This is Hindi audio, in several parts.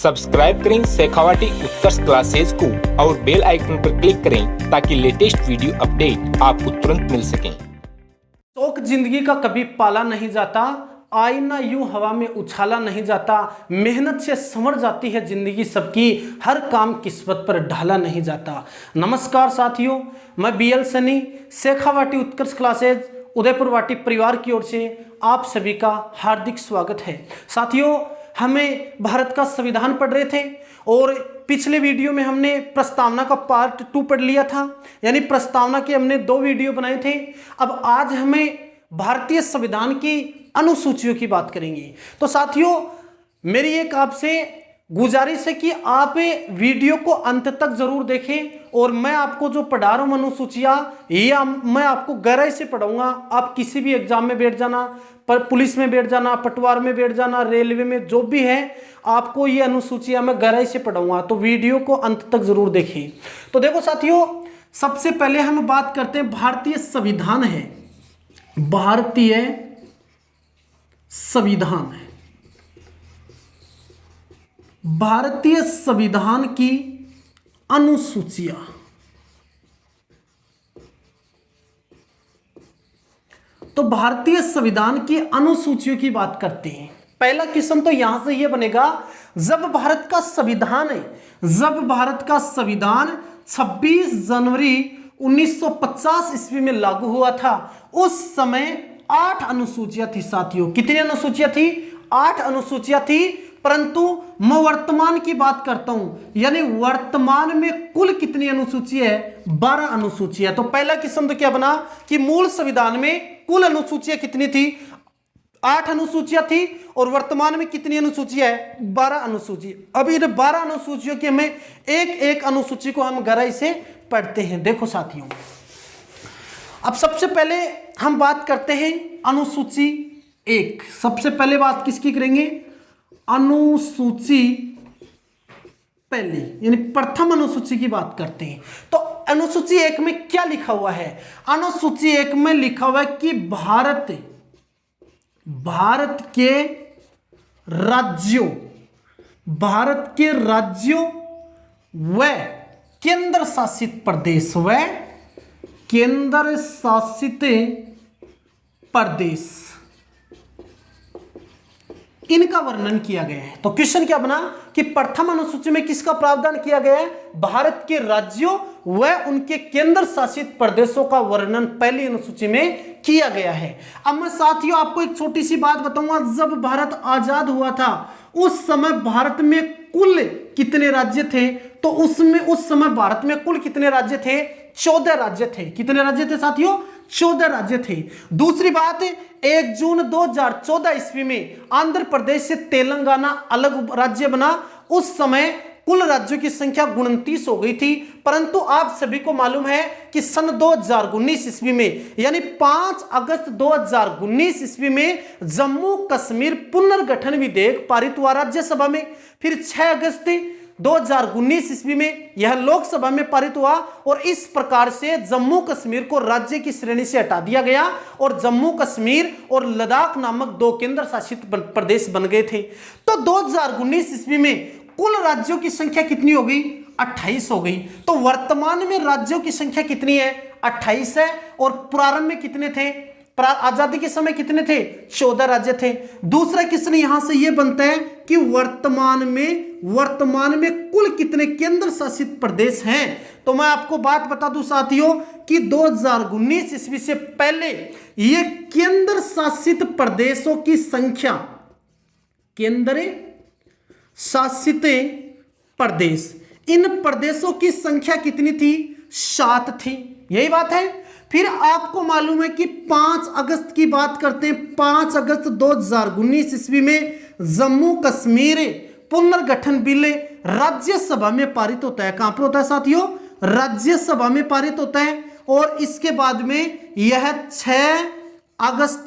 सब्सक्राइब करें शेखावाटी उत्कर्ष क्लासेज को और बेल आइकन पर क्लिक करें ताकि लेटेस्ट वीडियो अपडेट आपको तुरंत मिल सके। शौक जिंदगी का कभी पाला नहीं जाता, आईना यूं हवा में उछाला नहीं जाता, मेहनत से संवर जाती है जिंदगी सबकी, हर काम किस्मत पर ढाला नहीं जाता। नमस्कार साथियों, मैं BL सनी, शेखावाटी उत्कर्ष क्लासेज उदयपुर वाटी परिवार की ओर से आप सभी का हार्दिक स्वागत है। साथियों, हमें भारत का संविधान पढ़ रहे थे और पिछले वीडियो में हमने प्रस्तावना का पार्ट 2 पढ़ लिया था, यानी प्रस्तावना के हमने 2 वीडियो बनाए थे। अब आज हमें भारतीय संविधान की अनुसूचियों की बात करेंगे। तो साथियों, मेरी एक आपसे गुजारिश है कि आप वीडियो को अंत तक जरूर देखें और मैं आपको जो पढ़ा रहा हूं अनुसूचियां, ये मैं आपको गहराई से पढ़ाऊंगा। आप किसी भी एग्जाम में बैठ जाना, पर पुलिस में बैठ जाना, पटवार में बैठ जाना, रेलवे में, जो भी है, आपको ये अनुसूचियां मैं गहराई से पढ़ाऊंगा, तो वीडियो को अंत तक जरूर देखें। तो देखो साथियों, सबसे पहले हम बात करते हैं भारतीय संविधान है, भारतीय संविधान है, भारतीय संविधान की अनुसूचियां। तो भारतीय संविधान की अनुसूचियों की बात करते हैं। पहला किस्म तो यहां से यह बनेगा, जब भारत का संविधान है, जब भारत का संविधान 26 जनवरी 1950 ईस्वी में लागू हुआ था, उस समय 8 अनुसूचियां थी। साथियों, कितनी अनुसूचियां थी? 8 अनुसूचियां थी। परंतु मैं वर्तमान की बात करता हूं, यानी वर्तमान में कुल कितनी अनुसूची है? 12 अनुसूचियां। तो पहला किस्म तो क्या बना कि मूल संविधान में कुल अनुसूचियां कितनी थी? 8 अनुसूचियां थी और वर्तमान में कितनी अनुसूचियां है? 12 अनुसूची। अब इन 12 अनुसूचियों की हमें एक एक अनुसूची को हम गहराई से पढ़ते हैं। देखो साथियों, अब सबसे पहले हम बात करते हैं अनुसूची 1। सबसे पहले बात किसकी करेंगे? अनुसूची पहली, यानी प्रथम अनुसूची की बात करते हैं। तो अनुसूची 1 में क्या लिखा हुआ है? अनुसूची 1 में लिखा हुआ है कि भारत के राज्यों व केंद्र शासित प्रदेश इनका वर्णन किया गया है। तो क्वेश्चन क्या बना कि प्रथम अनुसूची में किसका प्रावधान किया गया है? भारत के राज्यों व उनके केंद्र शासित प्रदेशों का वर्णन पहली अनुसूची में किया गया है। अब मैं साथियों आपको एक छोटी सी बात बताऊंगा, जब भारत आजाद हुआ था उस समय भारत में कुल कितने राज्य थे? तो उस समय भारत में कुल कितने राज्य थे? 14 राज्य थे। कितने राज्य थे साथियों? 14 राज्य थे। दूसरी बात, 1 जून 2014 ईस्वी में आंध्र प्रदेश से तेलंगाना अलग राज्य बना। उस समय कुल राज्यों की संख्या 29 हो गई थी। परंतु आप सभी को मालूम है कि सन 2019 ईस्वी में, यानी 5 अगस्त 2019 ईस्वी में जम्मू कश्मीर पुनर्गठन विधेयक पारित हुआ राज्यसभा में। फिर 6 अगस्त 2019 ईस्वी में यह लोकसभा में पारित हुआ और इस प्रकार से जम्मू कश्मीर को राज्य की श्रेणी से हटा दिया गया और जम्मू कश्मीर और लद्दाख नामक 2 केंद्र शासित प्रदेश बन गए थे। तो 2019 ईस्वी में कुल राज्यों की संख्या कितनी हो गई? 28 हो गई। तो वर्तमान में राज्यों की संख्या कितनी है? 28 है। और प्रारंभ में कितने थे? आजादी के समय कितने थे? 14 राज्य थे। दूसरा क्वेश्चन यहां से यह बनता है कि वर्तमान में कुल कितने केंद्र शासित प्रदेश हैं? तो मैं आपको बात बता दूं साथियों कि 2019 ईस्वी से पहले ये केंद्र शासित प्रदेशों की संख्या, केंद्र शासित प्रदेश, इन प्रदेशों की संख्या कितनी थी? 7 थी। यही बात है। फिर आपको मालूम है कि 5 अगस्त की बात करते हैं। 5 अगस्त 2019 ईस्वी में जम्मू कश्मीर पुनर्गठन बिल राज्यसभा में पारित होता है। कहां पर होता है साथियों? राज्यसभा में पारित होता है। और इसके बाद में यह 6 अगस्त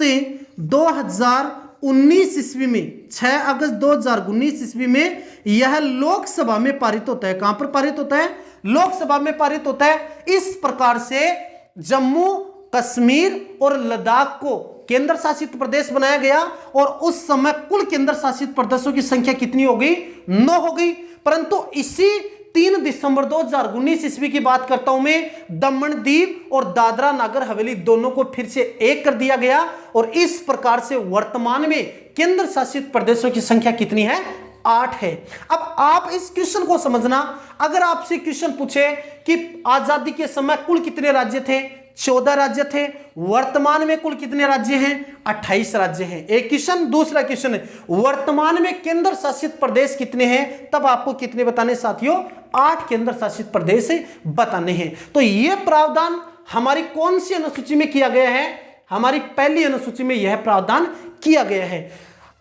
2019 ईस्वी में, 6 अगस्त 2019 ईस्वी में यह लोकसभा में पारित होता है। कहां पर पारित होता है? लोकसभा में पारित होता है। इस प्रकार से जम्मू कश्मीर और लद्दाख को केंद्र शासित प्रदेश बनाया गया और उस समय कुल केंद्र शासित प्रदेशों की संख्या कितनी हो गई? 9 हो गई। परंतु इसी 3 दिसंबर 2019 ईस्वी की बात करता हूं मैं, दमन दीव और दादरा नागर हवेली दोनों को फिर से एक कर दिया गया और इस प्रकार से वर्तमान में केंद्र शासित प्रदेशों की संख्या कितनी है? 8 है। अब आप इस क्वेश्चन को समझना, अगर आपसे क्वेश्चन पूछे कि आजादी के समय कुल कितने राज्य थे? 14 राज्य थे। वर्तमान में कुल कितने राज्य हैं? 28 राज्य हैं। एक क्वेश्चन। दूसरा क्वेश्चन है वर्तमान में केंद्र शासित प्रदेश कितने हैं? तब आपको कितने बताने साथियों? 8 केंद्र शासित प्रदेश बताने हैं। तो यह प्रावधान हमारी कौन सी अनुसूची में किया गया है? हमारी पहली अनुसूची में यह प्रावधान किया गया है।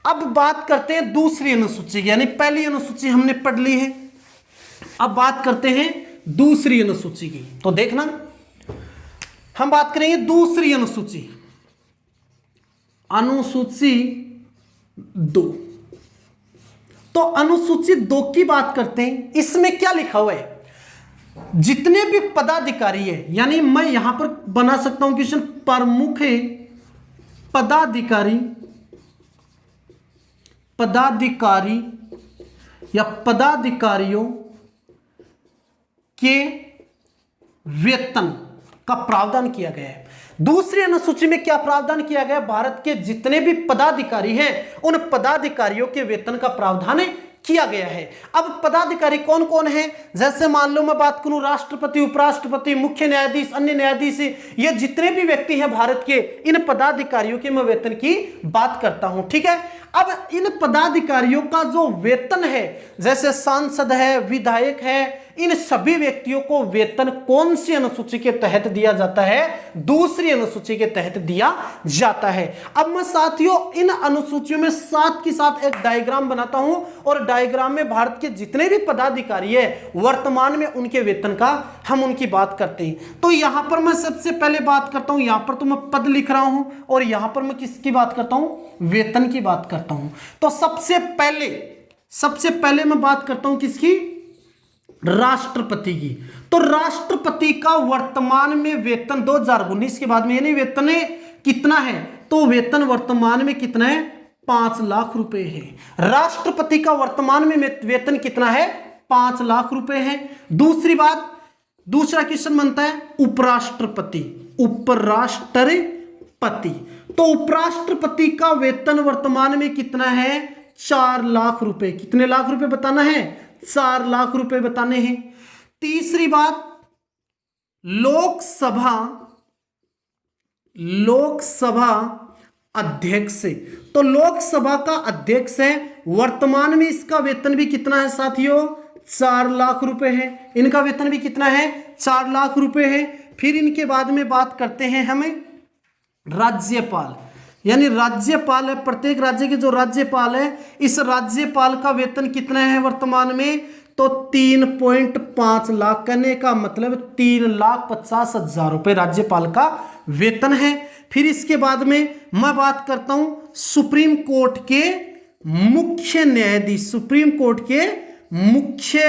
अब बात करते हैं दूसरी अनुसूची की, यानी पहली अनुसूची हमने पढ़ ली है, अब बात करते हैं दूसरी अनुसूची की। तो देखना, हम बात करेंगे दूसरी अनुसूची, अनुसूची 2। तो अनुसूची 2 की बात करते हैं। इसमें क्या लिखा हुआ है? जितने भी पदाधिकारी है, यानी मैं यहां पर बना सकता हूं क्वेश्चन, प्रमुख पदाधिकारी या पदाधिकारियों के वेतन का प्रावधान किया गया है। दूसरी अनुसूची में क्या प्रावधान किया गया? भारत के जितने भी पदाधिकारी हैं उन पदाधिकारियों के वेतन का प्रावधान किया गया है। अब पदाधिकारी कौन कौन है? जैसे मान लो मैं बात करूं राष्ट्रपति, उपराष्ट्रपति, मुख्य न्यायाधीश, अन्य न्यायाधीश, ये जितने भी व्यक्ति हैं भारत के, इन पदाधिकारियों के मैं वेतन की बात करता हूं। ठीक है। अब इन पदाधिकारियों का जो वेतन है, जैसे सांसद है, विधायक है, इन सभी व्यक्तियों को वेतन कौन सी अनुसूची के तहत दिया जाता है? दूसरी अनुसूची के तहत दिया जाता है। अब मैं साथियों इन अनुसूचियों में साथ के साथ एक डायग्राम बनाता हूं और डायग्राम में भारत के जितने भी पदाधिकारी है वर्तमान में उनके वेतन का हम उनकी बात करते हैं। तो यहां पर मैं सबसे पहले बात करता हूं, यहां पर तो मैं पद लिख रहा हूं और यहां पर मैं किसकी बात करता हूं? वेतन की बात करता हूं। तो सबसे पहले मैं बात करता हूं किसकी? राष्ट्रपति की। तो राष्ट्रपति का वर्तमान में वेतन 2019 के बाद में, यानी वेतन कितना है? तो वेतन वर्तमान में कितना है? 5 लाख रुपए है। राष्ट्रपति का वर्तमान में वेतन कितना है? 5 लाख रुपए है। दूसरी बात, दूसरा क्वेश्चन बनता है उपराष्ट्रपति। तो उपराष्ट्रपति का वेतन वर्तमान में कितना है? 4 लाख रुपए। कितने लाख रुपए बताना है? 4 लाख रुपए बताने हैं। तीसरी बात, लोकसभा अध्यक्ष। तो लोकसभा का अध्यक्ष है, वर्तमान में इसका वेतन भी कितना है साथियों? 4 लाख रुपए है। इनका वेतन भी कितना है? 4 लाख रुपए है। फिर इनके बाद में बात करते हैं हमें राज्यपाल, यानी राज्यपाल है, प्रत्येक राज्य के जो राज्यपाल है, इस राज्यपाल का वेतन कितना है वर्तमान में? तो 3.5 लाख, कहने का मतलब 3,50,000 रुपए राज्यपाल का वेतन है। फिर इसके बाद में मैं बात करता हूं सुप्रीम कोर्ट के मुख्य न्यायाधीश, सुप्रीम कोर्ट के मुख्य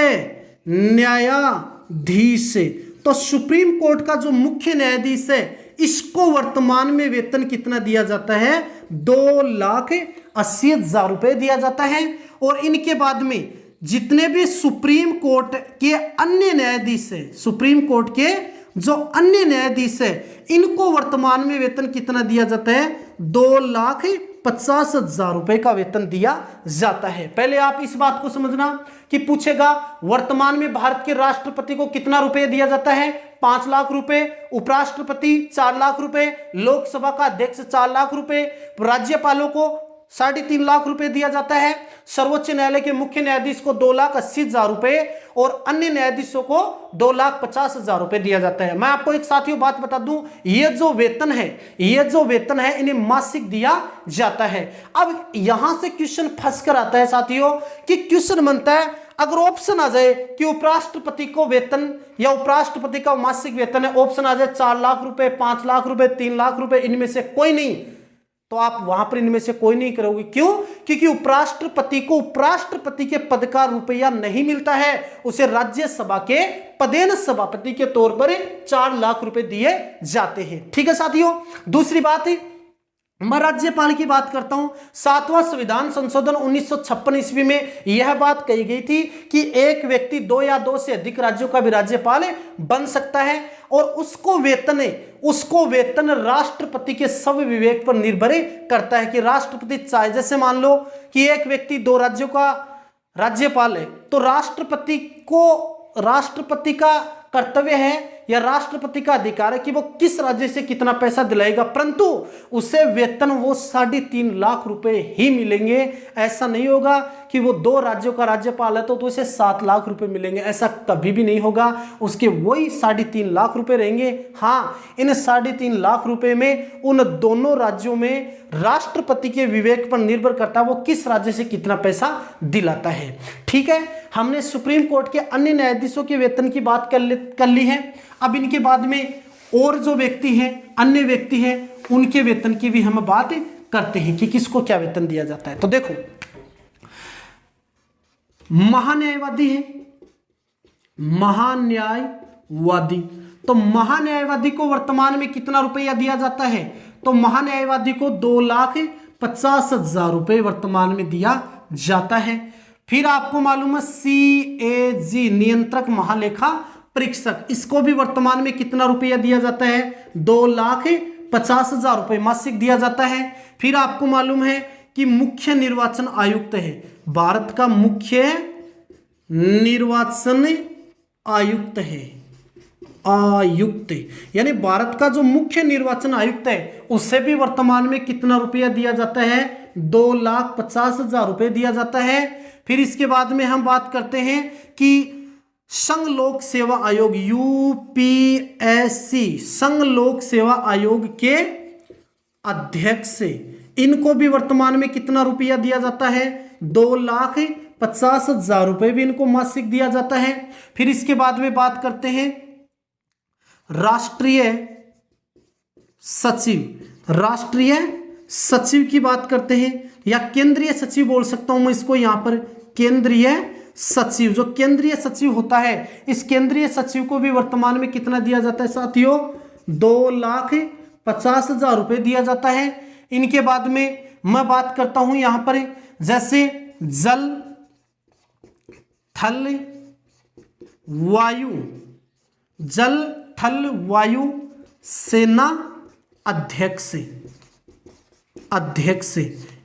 न्यायाधीश। तो सुप्रीम कोर्ट का जो मुख्य न्यायाधीश है इसको वर्तमान में वेतन कितना दिया जाता है? 2,80,000 रुपए दिया जाता है। और इनके बाद में जितने भी सुप्रीम कोर्ट के अन्य न्यायाधीश है, सुप्रीम कोर्ट के जो अन्य न्यायाधीश है, इनको वर्तमान में वेतन कितना दिया जाता है? 2,50,000 रुपए का वेतन दिया जाता है। पहले आप इस बात को समझना कि पूछेगा वर्तमान में भारत के राष्ट्रपति को कितना रुपए दिया जाता है? 5 लाख रुपए, उपराष्ट्रपति 4 लाख रुपए, लोकसभा का अध्यक्ष 4 लाख रुपए, राज्यपालों को 3.5 लाख रुपए दिया जाता है, सर्वोच्च न्यायालय के मुख्य न्यायाधीश को 2,80,000 रुपए और अन्य न्यायाधीशों को 2,50,000 रुपए दिया जाता है। मैं आपको एक साथियों बात बता दूं, ये जो वेतन है इन्हें मासिक दिया जाता है। अब यहां से क्वेश्चन फंस कर आता है साथियों कि क्वेश्चन बनता है, अगर ऑप्शन आ जाए कि उपराष्ट्रपति को वेतन या उपराष्ट्रपति का मासिक वेतन है, ऑप्शन आ जाए 4 लाख रुपए, 5 लाख रुपए, 3 लाख रुपए, इनमें से कोई नहीं, तो तो आप वहां पर इनमें से कोई नहीं करोगे। क्यों? क्योंकि उपराष्ट्रपति को उपराष्ट्रपति के पद का रुपया नहीं मिलता है, उसे राज्यसभा के पदेन सभापति के तौर पर 4 लाख रुपए दिए जाते हैं। ठीक है साथियों। दूसरी बात है, मैं राज्यपाल की बात करता हूं। 7वां संविधान संशोधन 1956 ईस्वी में यह बात कही गई थी कि एक व्यक्ति 2 या 2 से अधिक राज्यों का भी राज्यपाल बन सकता है और उसको वेतन राष्ट्रपति के सब विवेक पर निर्भर करता है कि राष्ट्रपति चाहे, जैसे मान लो कि एक व्यक्ति 2 राज्यों का राज्यपाल है, तो राष्ट्रपति का कर्तव्य है या राष्ट्रपति का अधिकार है कि वो किस राज्य से कितना पैसा दिलाएगा, परंतु उसे वेतन वो 3.5 लाख रुपए ही मिलेंगे। ऐसा नहीं होगा कि वो 2 राज्यों का राज्यपाल है तो उसे 7 लाख रुपए मिलेंगे, ऐसा कभी भी नहीं होगा। उसके वही 3.5 लाख रुपए रहेंगे। हाँ, इन 3.5 लाख रुपए में उन दोनों राज्यों में राष्ट्रपति के विवेक पर निर्भर करता है वो किस राज्य से कितना पैसा दिलाता है। ठीक है, हमने सुप्रीम कोर्ट के अन्य न्यायाधीशों के वेतन की बात कर ली है। अब इनके बाद में और जो व्यक्ति हैं, अन्य व्यक्ति हैं, उनके वेतन की भी हम बात करते हैं कि किसको क्या वेतन दिया जाता है। तो देखो, महान्यायवादी है, महान्यायवादी, तो महान्यायवादी को वर्तमान में कितना रुपया दिया जाता है? तो महान्यायवादी को 2,50,000 रुपए वर्तमान में दिया जाता है। फिर आपको मालूम है CAG नियंत्रक महालेखा परीक्षक, इसको भी वर्तमान में कितना रुपया दिया जाता है? 2,50,000 रुपए मासिक दिया जाता है। फिर आपको मालूम है कि मुख्य निर्वाचन आयुक्त है, भारत का मुख्य निर्वाचन आयुक्त है, यानी भारत का जो मुख्य निर्वाचन आयुक्त है उससे भी वर्तमान में कितना रुपया दिया जाता है? 2,50,000 रुपए दिया जाता है। फिर इसके बाद में हम बात करते हैं कि संघ लोक सेवा आयोग UPSC, संघ लोक सेवा आयोग के अध्यक्ष, इनको भी वर्तमान में कितना रुपया दिया जाता है? 2,50,000 रुपए भी इनको मासिक दिया जाता है। फिर इसके बाद में बात करते हैं राष्ट्रीय सचिव की बात करते हैं, या केंद्रीय सचिव बोल सकता हूं मैं इसको यहां पर, केंद्रीय सचिव। जो केंद्रीय सचिव होता है, इस केंद्रीय सचिव को भी वर्तमान में कितना दिया जाता है साथियों? 2,50,000 रुपए दिया जाता है। इनके बाद में मैं बात करता हूं यहां पर, जैसे जल थल वायु सेना अध्यक्ष,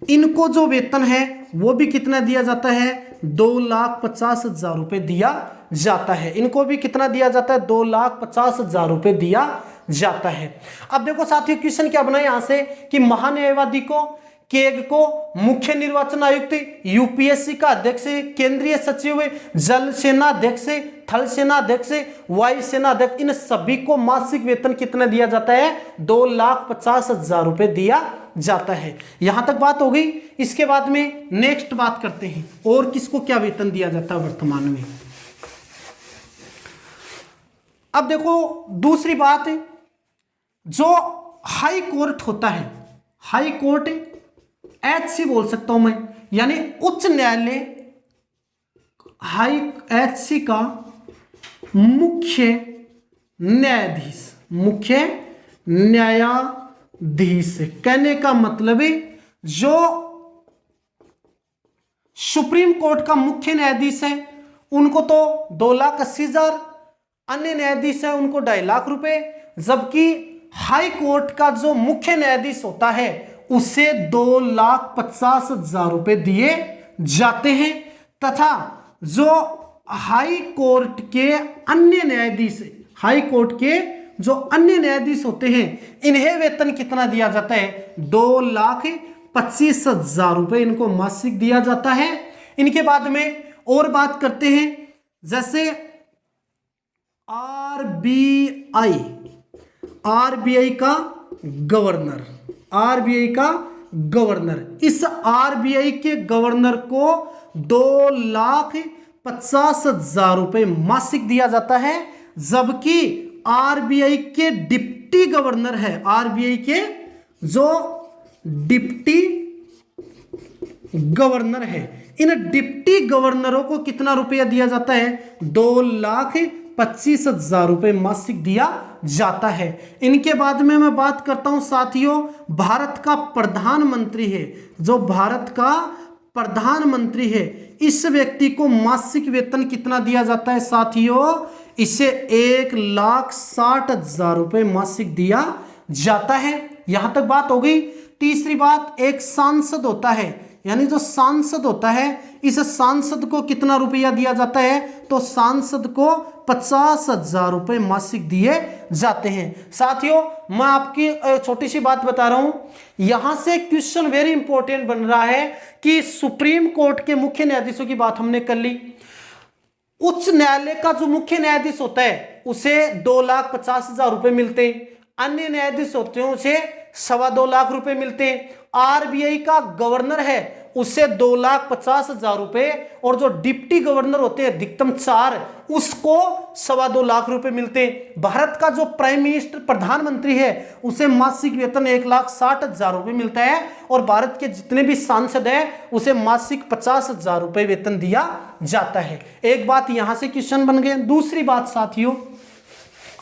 इनको जो वेतन है वो भी कितना दिया जाता है? 2,50,000 रुपए दिया जाता है। इनको भी कितना दिया जाता है? 2,50,000 रुपए दिया जाता है। अब देखो साथियों, क्वेश्चन क्या बना यहां से कि महान्यायवादी को, केग को मुख्य निर्वाचन आयुक्त, UPSC का अध्यक्ष, केंद्रीय सचिव, जल सेना अध्यक्ष, थल सेना अध्यक्ष, वायु सेना अध्यक्ष, इन सभी को मासिक वेतन कितना दिया जाता है? 2,50,000 रुपए दिया जाता है। यहां तक बात हो गई। इसके बाद में नेक्स्ट बात करते हैं और किसको क्या वेतन दिया जाता है वर्तमान में। अब देखो दूसरी बात, जो हाई कोर्ट होता है, हाई कोर्ट HC बोल सकता हूं मैं, यानी उच्च न्यायालय, HC का मुख्य न्यायाधीश, कहने का मतलब है जो सुप्रीम कोर्ट का मुख्य न्यायाधीश है उनको तो 2,80,000, अन्य न्यायाधीश है उनको 2.5 लाख रुपए, जबकि हाई कोर्ट का जो मुख्य न्यायाधीश होता है उसे 2,50,000 रुपए दिए जाते हैं, तथा जो हाई कोर्ट के अन्य न्यायाधीश, हाई कोर्ट के जो अन्य न्यायाधीश होते हैं इन्हें वेतन कितना दिया जाता है? 2,25,000 रुपए इनको मासिक दिया जाता है। इनके बाद में और बात करते हैं, जैसे RBI का गवर्नर, इस RBI के गवर्नर को 2,50,000 रुपए मासिक दिया जाता है, जबकि RBI के डिप्टी गवर्नर है, RBI के जो डिप्टी गवर्नर है। इन डिप्टी गवर्नरों को कितना रुपया दिया जाता है? 2,25,000 रुपये मासिक दिया जाता है। इनके बाद में मैं बात करता हूं साथियों, भारत का प्रधानमंत्री है, जो भारत का प्रधानमंत्री है, इस व्यक्ति को मासिक वेतन कितना दिया जाता है साथियों? इसे 1,60,000 रुपये मासिक दिया जाता है। यहां तक बात हो गई। तीसरी बात, एक सांसद होता है, यानी जो सांसद होता है, इस सांसद को कितना रुपया दिया जाता है? तो सांसद को 50,000 रुपये मासिक दिए जाते हैं। साथियों, मैं आपकी छोटी सी बात बता रहा हूं, यहां से क्वेश्चन वेरी इंपॉर्टेंट बन रहा है कि सुप्रीम कोर्ट के मुख्य न्यायाधीशों की बात हमने कर ली। उच्च न्यायालय का जो मुख्य न्यायाधीश होता है उसे 2,50,000 रुपये मिलते हैं। अन्य न्यायाधीश होते हैं उसे 2.25 लाख रुपए मिलते हैं। आरबीआई का गवर्नर है उसे 2,50,000 रुपए, और जो डिप्टी गवर्नर होते हैं अधिकतम 4, उसको 2.25 लाख रुपए मिलते हैं। भारत का जो प्राइम मिनिस्टर प्रधानमंत्री है उसे मासिक वेतन 1,60,000 रुपए मिलता है, और भारत के जितने भी सांसद हैं उसे मासिक 50,000 रुपए वेतन दिया जाता है। एक बात यहां से क्वेश्चन बन गए। दूसरी बात साथियों,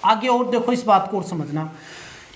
आगे और देखो, इस बात को और समझना।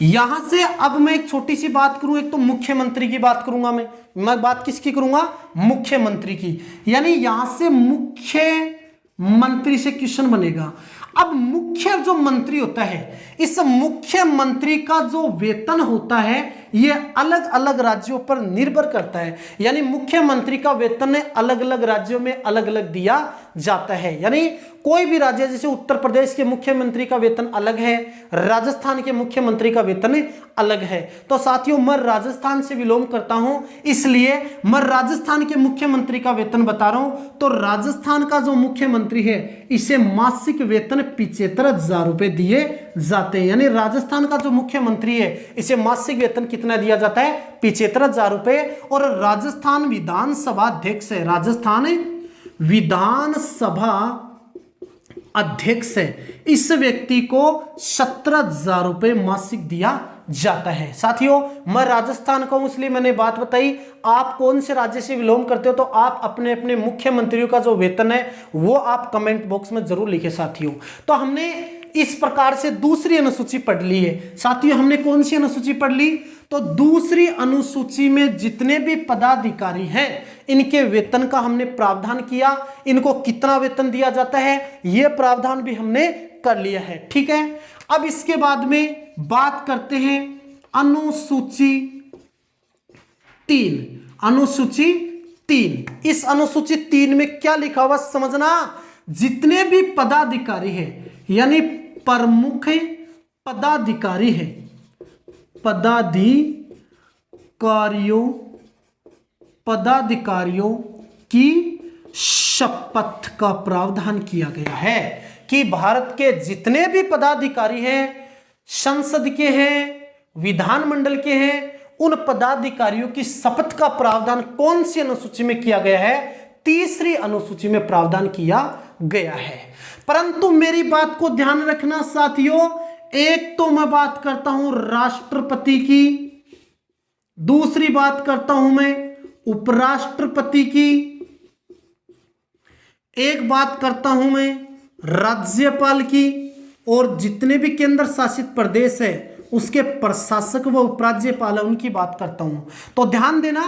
यहां से अब मैं एक छोटी सी बात करूं, एक तो मुख्यमंत्री की बात करूंगा। मैं बात किसकी करूंगा? मुख्यमंत्री की। यानी यहां से मुख्यमंत्री से क्वेश्चन बनेगा। अब मुख्य जो मंत्री होता है, इस मुख्यमंत्री का जो वेतन होता है ये अलग अलग राज्यों पर निर्भर करता है। यानी मुख्यमंत्री का वेतन अलग अलग राज्यों में अलग अलग दिया जाता है। यानी कोई भी राज्य, जैसे उत्तर प्रदेश के मुख्यमंत्री का वेतन अलग है, राजस्थान के मुख्यमंत्री का वेतन अलग है। तो साथियों, मैं राजस्थान से बिलोंग करता हूं, इसलिए मैं राजस्थान के मुख्यमंत्री का वेतन बता रहा हूं। तो राजस्थान का जो मुख्यमंत्री है इसे मासिक वेतन 75,000 रुपए दिए जाते हैं। यानी राजस्थान का जो मुख्यमंत्री है इसे मासिक वेतन कितना दिया जाता है? 75,000 रुपए। और राजस्थान विधानसभा अध्यक्ष है, राजस्थान विधानसभा अध्यक्ष है, इस व्यक्ति को 17,000 रुपए मासिक दिया जाता है। साथियों, मैं राजस्थान का हूं इसलिए मैंने बात बताई। आप कौन से राज्य से बिलोंग करते हो तो आप अपने अपने मुख्यमंत्रियों का जो वेतन है वो आप कमेंट बॉक्स में जरूर लिखें। साथियों, तो हमने इस प्रकार से दूसरी अनुसूची पढ़ ली है। साथियों, हमने कौन सी अनुसूची पढ़ ली? तो दूसरी अनुसूची में जितने भी पदाधिकारी हैं इनके वेतन का हमने प्रावधान किया। इनको कितना वेतन दिया जाता है यह प्रावधान भी हमने कर लिया है। ठीक है, अब इसके बाद में बात करते हैं अनुसूची 3। अनुसूची 3, इस अनुसूची 3 में क्या लिखा हुआ समझना। जितने भी पदाधिकारी हैं, यानी प्रमुख पदाधिकारी है, पदाधिकारियों की शपथ का प्रावधान किया गया है कि भारत के जितने भी पदाधिकारी हैं, संसद के हैं, विधानमंडल के हैं, उन पदाधिकारियों की शपथ का प्रावधान कौन सी अनुसूची में किया गया है? तीसरी अनुसूची में प्रावधान किया गया है। परंतु मेरी बात को ध्यान रखना साथियों, एक तो मैं बात करता हूं राष्ट्रपति की, दूसरी बात करता हूं मैं उपराष्ट्रपति की, एक बात करता हूं मैं राज्यपाल की, और जितने भी केंद्र शासित प्रदेश है उसके प्रशासक व उपराज्यपाल है उनकी बात करता हूं। तो ध्यान देना,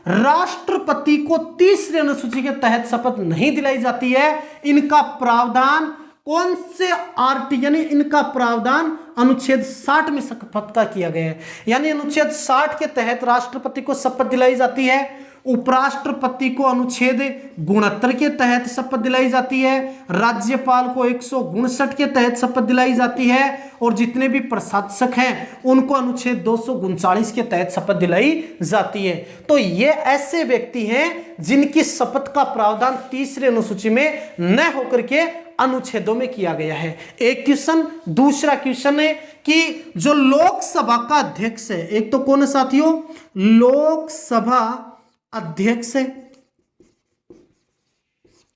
राष्ट्रपति को तीसरी अनुसूची के तहत शपथ नहीं दिलाई जाती है। इनका प्रावधान कौन से आर्टिकल, यानी इनका प्रावधान अनुच्छेद 60 में शपथ का किया गया है। यानी अनुच्छेद 60 के तहत राष्ट्रपति को शपथ दिलाई जाती है, उपराष्ट्रपति को अनुच्छेद 69 के तहत शपथ दिलाई जाती है, राज्यपाल को 159 के तहत शपथ दिलाई जाती है, और जितने भी प्रशासक हैं उनको अनुच्छेद 239 के तहत शपथ दिलाई जाती है। तो ये ऐसे व्यक्ति हैं जिनकी शपथ का प्रावधान तीसरी अनुसूची में न होकर के अनुच्छेदों में किया गया है। एक क्वेश्चन। दूसरा क्वेश्चन है कि जो लोकसभा का अध्यक्ष है, एक तो कौन है साथियों? लोकसभा अध्यक्ष है,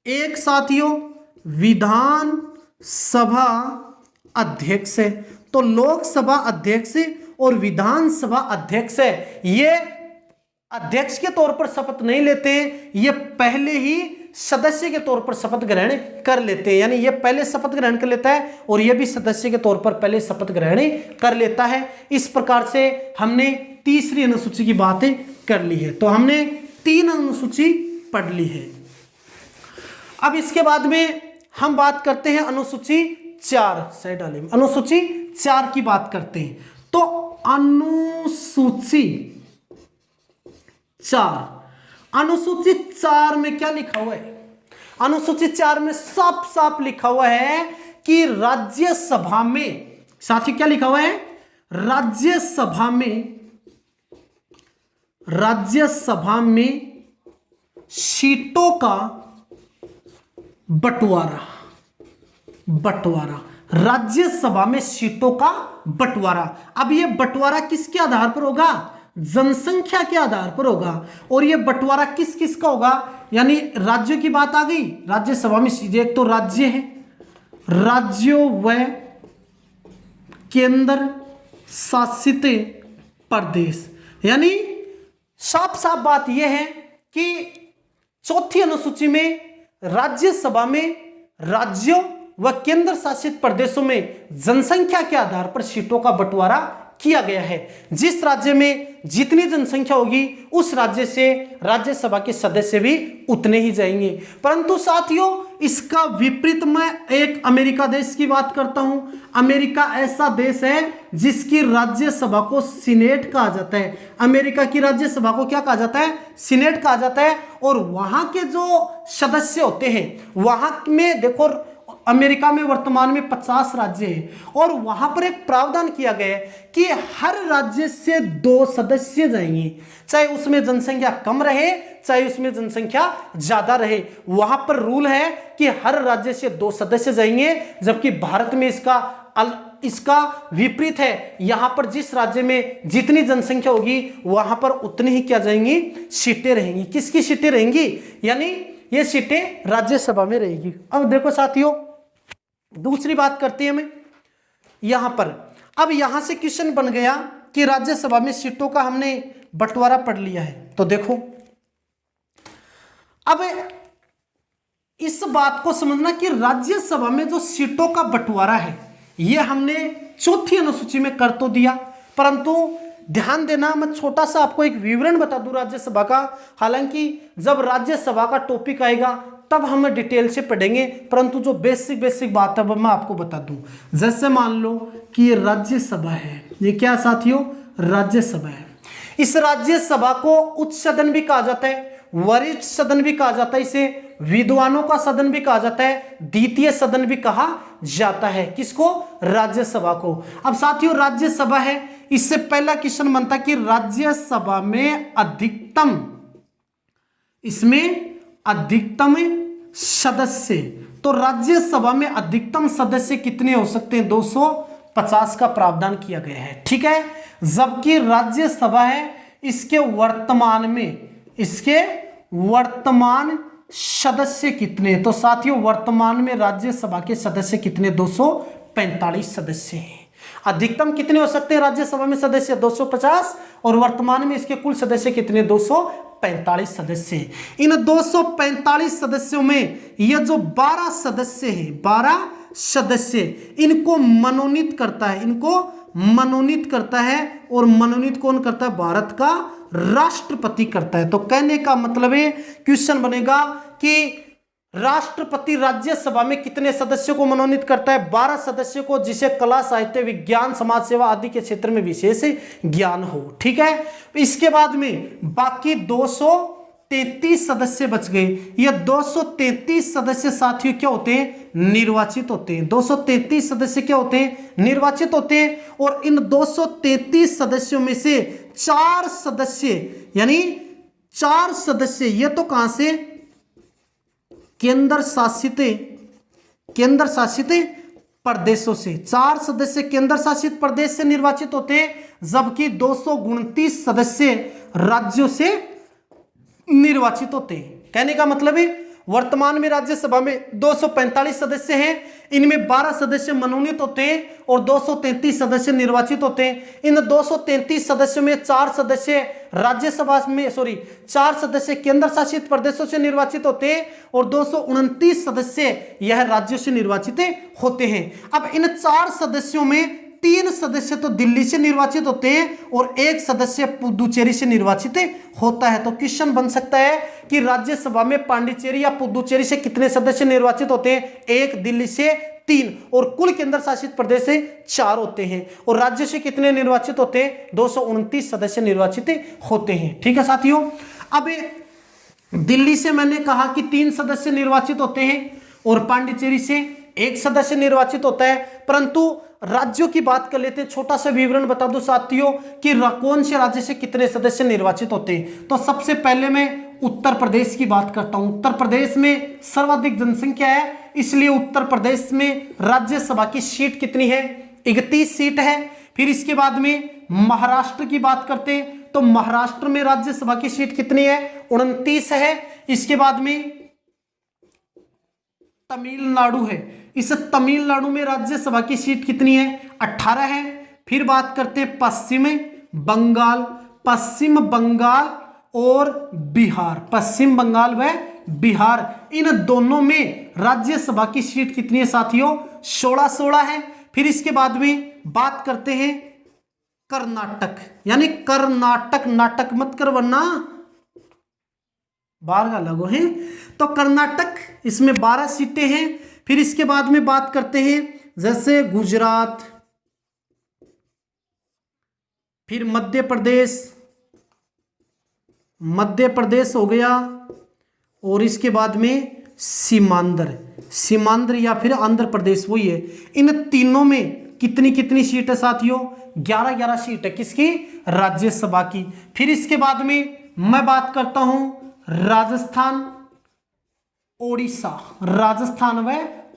एक साथियों विधान सभा अध्यक्ष है। तो लोकसभा अध्यक्ष और विधानसभा अध्यक्ष है, ये अध्यक्ष के तौर पर शपथ नहीं लेते, ये पहले ही सदस्य के तौर पर शपथ ग्रहण कर लेते हैं। यानी ये पहले शपथ ग्रहण कर लेता है और ये भी सदस्य के तौर पर पहले शपथ ग्रहण कर लेता है। इस प्रकार से हमने तीसरी अनुसूची की बातें कर ली है। तो हमने 3 अनुसूची पढ़ ली है। अब इसके बाद में हम बात करते हैं अनुसूची 4, साइड वाले में अनुसूची 4 की बात करते हैं। तो अनुसूची 4 में क्या लिखा हुआ है? अनुसूची 4 में साफ साफ लिखा हुआ है कि राज्यसभा में, साथी क्या लिखा हुआ है? राज्यसभा में सीटों का बंटवारा, राज्यसभा में सीटों का बंटवारा। अब ये बंटवारा किसके आधार पर होगा? जनसंख्या के आधार पर होगा। और ये बंटवारा किस किस का होगा? यानी राज्यों की बात आ गई। राज्यसभा में एक तो राज्य है, राज्यों व केंद्र शासित प्रदेश। यानी साफ साफ बात यह है कि चौथी अनुसूची में राज्यसभा में राज्यों व केंद्र शासित प्रदेशों में जनसंख्या के आधार पर सीटों का बंटवारा किया गया है। जिस राज्य में जितनी जनसंख्या होगी उस राज्य से राज्यसभा के सदस्य भी उतने ही जाएंगे। परंतु साथियों, इसका विपरीत मैं एक अमेरिका देश की बात करता हूं। अमेरिका ऐसा देश है जिसकी राज्यसभा को सीनेट कहा जाता है। अमेरिका की राज्यसभा को क्या कहा जाता है? सीनेट कहा जाता है। और वहां के जो सदस्य होते हैं, वहां में देखो, अमेरिका में वर्तमान में 50 राज्य हैं और वहां पर एक प्रावधान किया गया है कि हर राज्य से 2 सदस्य जाएंगे, चाहे उसमें जनसंख्या कम रहे चाहे उसमें जनसंख्या ज्यादा रहे। वहां पर रूल है कि हर राज्य से 2 सदस्य जाएंगे, जबकि भारत में इसका विपरीत है। यहां पर जिस राज्य में जितनी जनसंख्या होगी वहां पर उतनी ही क्या जाएंगी? सीटें रहेंगी। किसकी सीटें रहेंगी? यानी ये सीटें राज्यसभा में रहेगी। अब देखो साथियों, दूसरी बात करते हैं हमें यहां पर। अब यहां से क्वेश्चन बन गया कि राज्यसभा में सीटों का हमने बंटवारा पढ़ लिया है। तो देखो, अब इस बात को समझना कि राज्यसभा में जो सीटों का बंटवारा है ये हमने चौथी अनुसूची में कर तो दिया, परंतु ध्यान देना, मैं छोटा सा आपको एक विवरण बता दूं राज्यसभा का। हालांकि जब राज्यसभा का टॉपिक आएगा तब हम डिटेल से पढ़ेंगे, परंतु जो बेसिक बात है वो मैं आपको बता दूं। जैसे मान लो कि ये राज्यसभा है, ये क्या साथियों? राज्यसभा है। इस राज्यसभा को उच्च सदन भी कहा जाता है, वरिष्ठ सदन भी कहा जाता है, इसे विद्वानों का सदन भी कहा जाता है, द्वितीय सदन भी कहा जाता है। किसको? राज्यसभा को। अब साथियों, राज्यसभा है, इससे पहला क्वेश्चन बनता कि राज्यसभा में अधिकतम सदस्य, तो राज्यसभा में अधिकतम सदस्य कितने हो सकते हैं? 250 का प्रावधान किया गया है, ठीक है। जबकि राज्यसभा है, इसके वर्तमान सदस्य कितने? तो साथियों, वर्तमान में राज्यसभा के सदस्य कितने? 245 सदस्य हैं। अधिकतम कितने हो सकते हैं राज्यसभा में सदस्य? 250। और वर्तमान में इसके कुल सदस्य कितने? 245 सदस्य हैं। इन 245 सदस्यों में ये जो 12 सदस्य हैं, 12 सदस्य इनको मनोनीत करता है। और मनोनीत कौन करता है? भारत का राष्ट्रपति करता है। तो कहने का मतलब है, क्वेश्चन बनेगा कि राष्ट्रपति राज्यसभा में कितने सदस्यों को मनोनीत करता है? 12 सदस्यों को, जिसे कला, साहित्य, विज्ञान, समाज सेवा आदि के क्षेत्र में विशेष ज्ञान हो, ठीक है। इसके बाद में बाकी 233 सदस्य बच गए। ये 233 सदस्य साथियों क्या होते हैं? निर्वाचित होते हैं। 233 सदस्य क्या होते हैं? निर्वाचित होते हैं। और इन 233 सदस्यों में से 4 सदस्य, यानी 4 सदस्य ये तो कहां से? केंद्र शासित प्रदेशों से। 4 सदस्य केंद्र शासित प्रदेश से निर्वाचित होते हैं, जबकि 229 सदस्य राज्यों से निर्वाचित होते हैं। कहने का मतलब है वर्तमान में राज्यसभा में 245 सदस्य हैं। इनमें 12 सदस्य मनोनीत होते हैं और 233 सदस्य निर्वाचित होते हैं। इन 233 सदस्यों में 4 सदस्य राज्यसभा में 4 सदस्य केंद्र शासित प्रदेशों से निर्वाचित होते हैं और 229 सदस्य यह राज्यों से निर्वाचित होते हैं। अब इन 4 सदस्यों में 3 सदस्य तो दिल्ली से निर्वाचित होते हैं और 1 सदस्य पुदुचेरी से निर्वाचित होता है। तो क्वेश्चन बन सकता है कि राज्यसभा में पांडिचेरी या पुदुचेरी से कितने सदस्य निर्वाचित होते हैं? 1, दिल्ली से 3 और कुल केंद्र शासित प्रदेश से 4 होते हैं। और राज्य से कितने निर्वाचित होते हैं? 229 सदस्य निर्वाचित होते हैं। ठीक है साथियों, अब दिल्ली से मैंने कहा कि 3 सदस्य निर्वाचित होते हैं और पांडिचेरी से 1 सदस्य निर्वाचित होता है। परंतु राज्यों की बात कर लेते हैं, छोटा सा विवरण बता दो साथियों कि कौन से राज्य से कितने सदस्य निर्वाचित होते हैं। तो सबसे पहले मैं उत्तर प्रदेश की बात करता हूं। उत्तर प्रदेश में सर्वाधिक जनसंख्या है, इसलिए उत्तर प्रदेश में राज्यसभा की सीट कितनी है? 31 सीट है। फिर इसके बाद में महाराष्ट्र की बात करते हैं तो महाराष्ट्र में राज्यसभा की सीट कितनी है? 29 है। इसके बाद में तमिलनाडु है, इस तमिलनाडु में राज्यसभा की सीट कितनी है? 18 है। फिर बात करते हैं पश्चिम बंगाल और बिहार, पश्चिम बंगाल व बिहार, इन दोनों में राज्यसभा की सीट कितनी है साथियों? 16 है। फिर इसके बाद में बात करते हैं कर्नाटक, यानी कर्नाटक, नाटक मत कर वरना बाहर का लगो है। तो कर्नाटक, इसमें 12 सीटें हैं। फिर इसके बाद में बात करते हैं जैसे गुजरात, फिर मध्य प्रदेश हो गया और इसके बाद में सीमांध्र या फिर आंध्र प्रदेश, वही है। इन तीनों में कितनी सीट है साथियों? 11 सीट है। किसकी? राज्यसभा की। फिर इसके बाद में मैं बात करता हूं राजस्थान व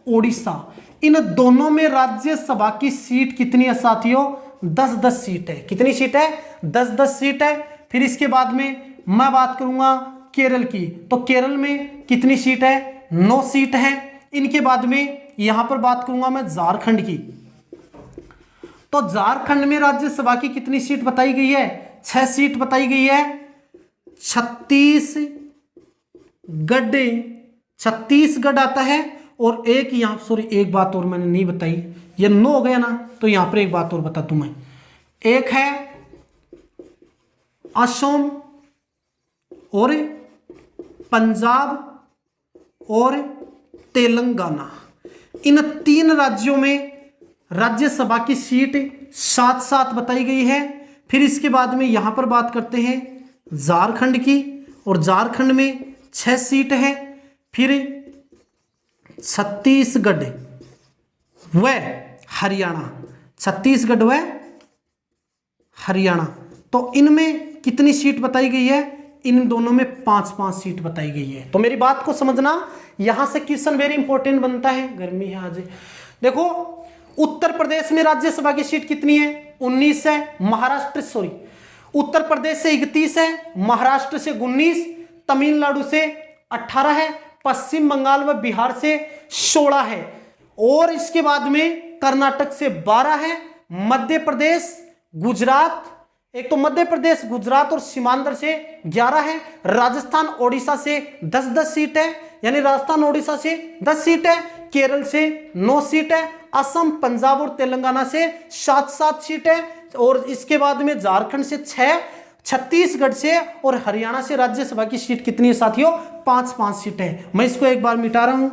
ओडिशा, इन दोनों में राज्यसभा की सीट कितनी है साथियों? 10 सीट है। कितनी सीट है? 10 सीट है। फिर इसके बाद में मैं बात करूंगा केरल की, तो केरल में कितनी सीट है? 9 सीट है। इनके बाद में यहां पर बात करूंगा मैं झारखंड की, तो झारखंड में राज्यसभा की कितनी सीट बताई गई है? 6 सीट बताई गई है। छत्तीसगढ़ आता है और एक यहां एक बात और मैंने नहीं बताई, ये 9 हो गया ना, तो यहां पर एक बात और बता दूं मैं, एक है असम और पंजाब और तेलंगाना, इन 3 राज्यों में राज्यसभा की सीट 7 बताई गई है। फिर इसके बाद में यहां पर बात करते हैं झारखंड की, और झारखंड में 6 सीट है। फिर छत्तीसगढ़ व हरियाणा, तो इनमें कितनी सीट बताई गई है? इन दोनों में 5 सीट बताई गई है। तो मेरी बात को समझना, यहां से क्वेश्चन वेरी इंपॉर्टेंट बनता है। गर्मी है आज। देखो उत्तर प्रदेश में राज्यसभा की सीट कितनी है? 19 है। उत्तर प्रदेश से 31 है, महाराष्ट्र से 19, तमिलनाडु से 18 है, पश्चिम बंगाल व बिहार से 16 है, और इसके बाद में कर्नाटक से 12 है, मध्य प्रदेश, गुजरात, एक तो मध्य प्रदेश, गुजरात और सीमांध्र से 11 है, राजस्थान ओडिशा से 10 सीट है, यानी राजस्थान ओडिशा से 10 सीट है, केरल से 9 सीट है, असम, पंजाब और तेलंगाना से 7 सीट है, और इसके बाद में झारखंड से 6, छत्तीसगढ़ से और हरियाणा से राज्यसभा की सीट कितनी है साथियों? 5 सीट है। मैं इसको एक बार मिटा रहा हूं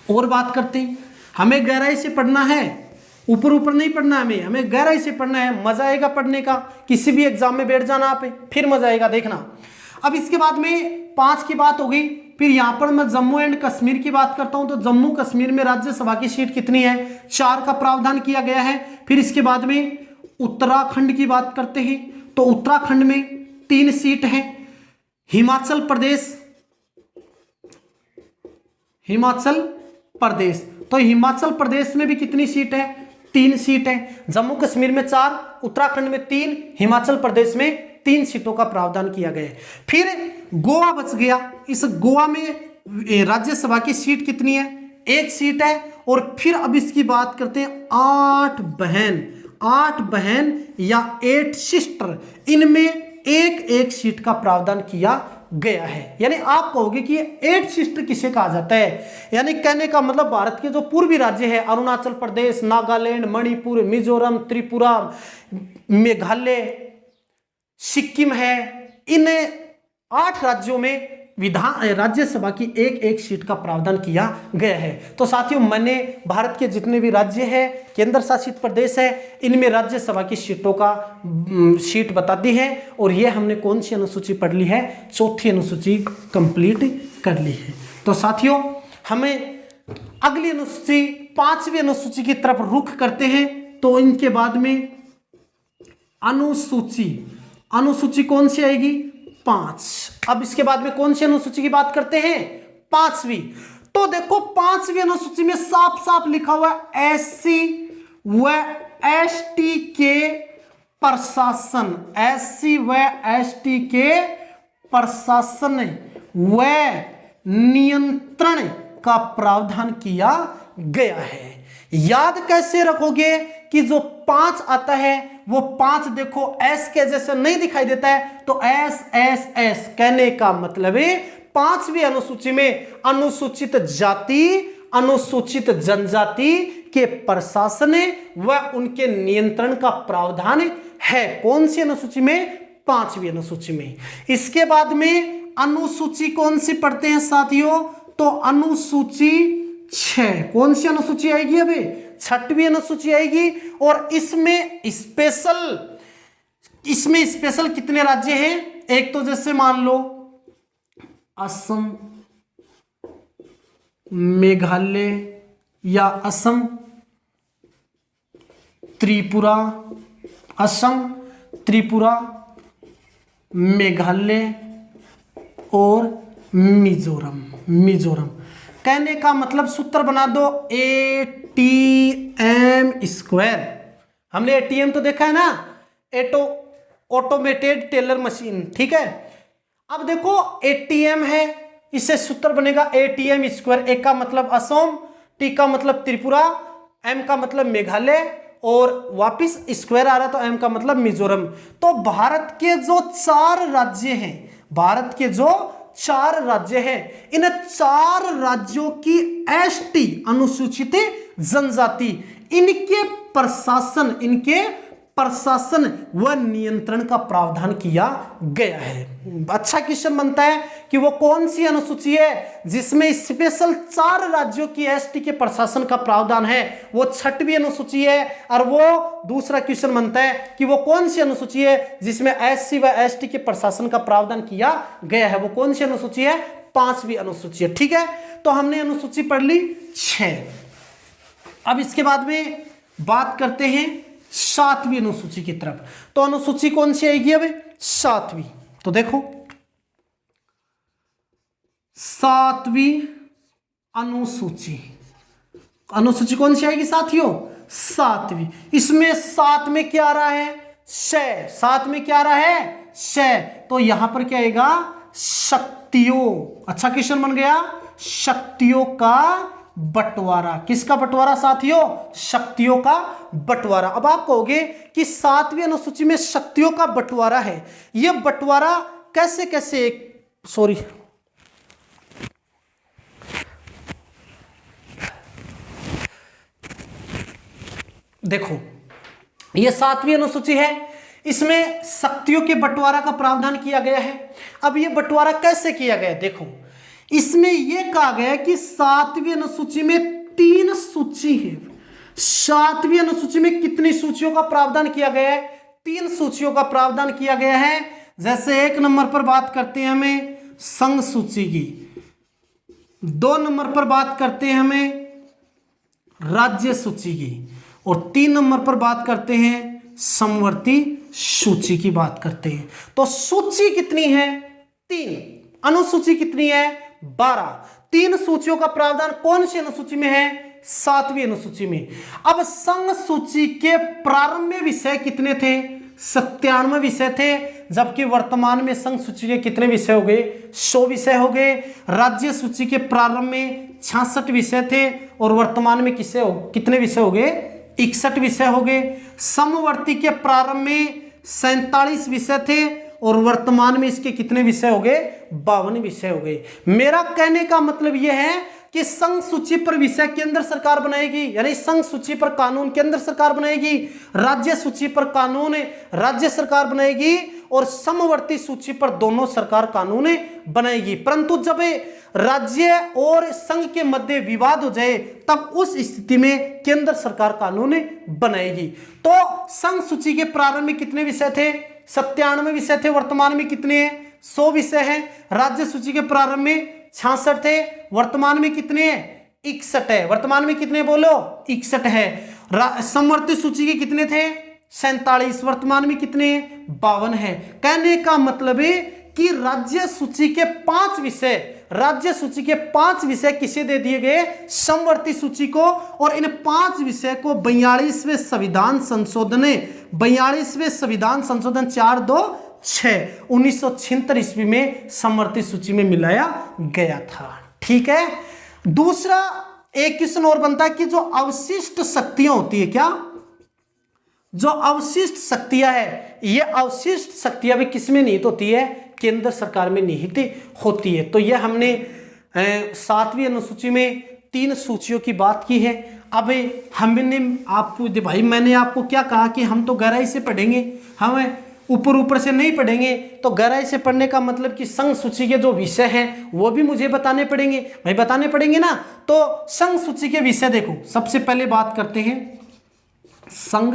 और बात करते हैं। हमें गहराई से पढ़ना है, ऊपर नहीं पढ़ना है, हमें गहराई से पढ़ना है। मजा आएगा पढ़ने का, किसी भी एग्जाम में बैठ जाना आप, फिर मजा आएगा देखना। अब इसके बाद में 5 की बात हो गई। फिर यहां पर मैं जम्मू एंड कश्मीर की बात करता हूं, तो जम्मू कश्मीर में राज्यसभा की सीट कितनी है? 4 का प्रावधान किया गया है। फिर इसके बाद में उत्तराखंड की बात करते हैं, तो उत्तराखंड में 3 सीट है। हिमाचल प्रदेश, तो हिमाचल प्रदेश में भी कितनी सीट है? 3 सीट है। जम्मू कश्मीर में 4, उत्तराखंड में 3, हिमाचल प्रदेश में 3 सीटों का प्रावधान किया गया है। फिर गोवा बच गया। इस गोवा में राज्यसभा की सीट कितनी है? 1 सीट है। और फिर अब इसकी बात करते हैं 8 बहन या 8 सिस्टर, इनमें एक सीट का प्रावधान किया गया है। यानी आप कहोगे कि 8 सिस्टर किसे कहा जाता है? यानी कहने का मतलब भारत के जो पूर्वी राज्य है, अरुणाचल प्रदेश, नागालैंड, मणिपुर, मिजोरम, त्रिपुरा, मेघालय, सिक्किम है, इन 8 राज्यों में राज्यसभा की एक सीट का प्रावधान किया गया है। तो साथियों, मैंने भारत के जितने भी राज्य हैं, केंद्र शासित प्रदेश है, इनमें राज्यसभा की सीटों का सीट बता दी है। और ये हमने कौन सी अनुसूची पढ़ ली है? चौथी अनुसूची कंप्लीट कर ली है। तो साथियों, हमें अगली अनुसूची 5वीं अनुसूची की तरफ रुख करते हैं। तो इनके बाद में अनुसूची कौन सी आएगी? 5। अब इसके बाद में कौन सी अनुसूची की बात करते हैं? 5वीं। तो देखो 5वीं अनुसूची में साफ साफ लिखा हुआ है SC व ST के प्रशासन, SC व ST के प्रशासन व नियंत्रण का प्रावधान किया गया है। याद कैसे रखोगे कि जो 5 आता है वो 5 देखो S के जैसे नहीं दिखाई देता है, तो S कहने का मतलब है 5वीं अनुसूची में अनुसूचित जाति, अनुसूचित जनजाति के प्रशासन व उनके नियंत्रण का प्रावधान है। कौन सी अनुसूची में? 5वीं अनुसूची में। इसके बाद में अनुसूची कौन सी पढ़ते हैं साथियों? तो अनुसूची 6। कौन सी अनुसूची आएगी? अभी 6वीं अनुसूची आएगी। और इसमें स्पेशल कितने राज्य हैं? एक तो जैसे मान लो असम, मेघालय या असम, त्रिपुरा, असम, त्रिपुरा, मेघालय और मिजोरम। कहने का मतलब सूत्र बना दो ATM²। हमने ATM तो देखा है ना, ऑटोमेटेड टेलर मशीन, ठीक है। अब देखो ATM है, इससे सूत्र बनेगा ATM²। A का मतलब असम, T का मतलब त्रिपुरा, M का मतलब मेघालय और वापिस स्क्वायर आ रहा तो M का मतलब मिजोरम। तो भारत के जो 4 राज्य हैं, भारत के जो 4 राज्य हैं, इन 4 राज्यों की ST अनुसूचित जनजाति, इनके प्रशासन व नियंत्रण का प्रावधान किया गया है। अच्छा क्वेश्चन बनता है कि वो कौन सी अनुसूची है जिसमें स्पेशल 4 राज्यों की ST के प्रशासन का प्रावधान है? वो 6वीं अनुसूची है। और वो दूसरा क्वेश्चन बनता है कि वो कौन सी अनुसूची है जिसमें SC व ST के प्रशासन का प्रावधान किया गया है? वो कौन सी अनुसूची है? 5वीं अनुसूची है, ठीक है। तो हमने अनुसूची पढ़ ली 6। अब इसके बाद में बात करते हैं 7वीं अनुसूची की तरफ। तो अनुसूची कौन सी आएगी अब? 7वीं। तो देखो 7वीं अनुसूची कौन सी आएगी साथियों? 7वीं। इसमें 7 में क्या आ रहा है? 6। 7 में क्या आ रहा है? 6। तो यहां पर क्या आएगा? शक्तियों। अच्छा क्वेश्चन बन गया, शक्तियों का बंटवारा। किसका बंटवारा साथियों? शक्तियों का बंटवारा। अब आप कहोगे कि 7वीं अनुसूची में शक्तियों का बंटवारा है, यह बंटवारा कैसे देखो यह 7वीं अनुसूची है, इसमें शक्तियों के बंटवारा का प्रावधान किया गया है। अब यह बंटवारा कैसे किया गया? देखो इसमें यह कहा गया कि 7वीं अनुसूची में 3 सूची है। 7वीं अनुसूची में कितनी सूचियों का प्रावधान किया गया है? 3 सूचियों का प्रावधान किया गया है। जैसे 1 नंबर पर बात करते हैं हमें संघ सूची की, 2 नंबर पर बात करते हैं हमें राज्य सूची की, और 3 नंबर पर बात करते हैं समवर्ती सूची की बात करते हैं। तो सूची कितनी है? 3। अनुसूची कितनी है? 12। 3 सूचियों का प्रावधान कौन सी अनुसूची में है? 7वीं अनुसूची में। अब संघ सूची के प्रारंभ में विषय कितने थे? 97 विषय थे। जबकि वर्तमान में संघ सूची के कितने विषय हो गए? 100 विषय हो गए। राज्य सूची के प्रारंभ में 66 विषय थे और वर्तमान में कितने विषय हो गए? 61 विषय हो गए। समवर्ती के प्रारंभ में 47 विषय थे और वर्तमान में इसके कितने विषय हो गए? 52 विषय हो गए। मेरा कहने का मतलब यह है कि संघ सूची पर विषय केंद्र सरकार बनाएगी, यानी संघ सूची पर कानून केंद्र सरकार बनाएगी, राज्य सूची पर कानून राज्य सरकार बनाएगी और समवर्ती सूची पर दोनों सरकार कानून बनाएगी। परंतु जब राज्य और संघ के मध्य विवाद हो जाए तब उस स्थिति में केंद्र सरकार कानून बनाएगी। तो संघ सूची के प्रारंभ में कितने विषय थे? 97 विषय थे। वर्तमान में कितने हैं? 100 विषय हैं। राज्य सूची के प्रारंभ में 66 थे, वर्तमान में कितने हैं? 61 है। वर्तमान में कितने बोलो? 61 है। समवर्ती सूची के कितने थे? 47। वर्तमान में कितने हैं? 52 है। कहने का मतलब है कि राज्य सूची के 5 विषय किसे दे दिए गए? समवर्ती सूची को। और इन 5 विषय को 42वें संविधान संशोधन 426 1976 ईस्वी में समवर्ती सूची में मिलाया गया था। ठीक है। दूसरा एक क्वेश्चन और बनता है कि जो अवशिष्ट शक्तियां होती है, क्या जो अवशिष्ट शक्तियां है, ये अवशिष्ट शक्तियां भी किसमें निहित होती है? केंद्र सरकार में निहित होती है। तो यह हमने 7वीं अनुसूची में 3 सूचियों की बात की है। अब हमने आपको भाई मैंने आपको क्या कहा कि हम तो गहराई से पढ़ेंगे, हम ऊपर से नहीं पढ़ेंगे। तो गहराई से पढ़ने का मतलब कि संघ सूची के जो विषय हैं वो भी मुझे बताने पड़ेंगे, भाई बताने पड़ेंगे ना। तो संघ सूची के विषय देखो, सबसे पहले बात करते हैं संघ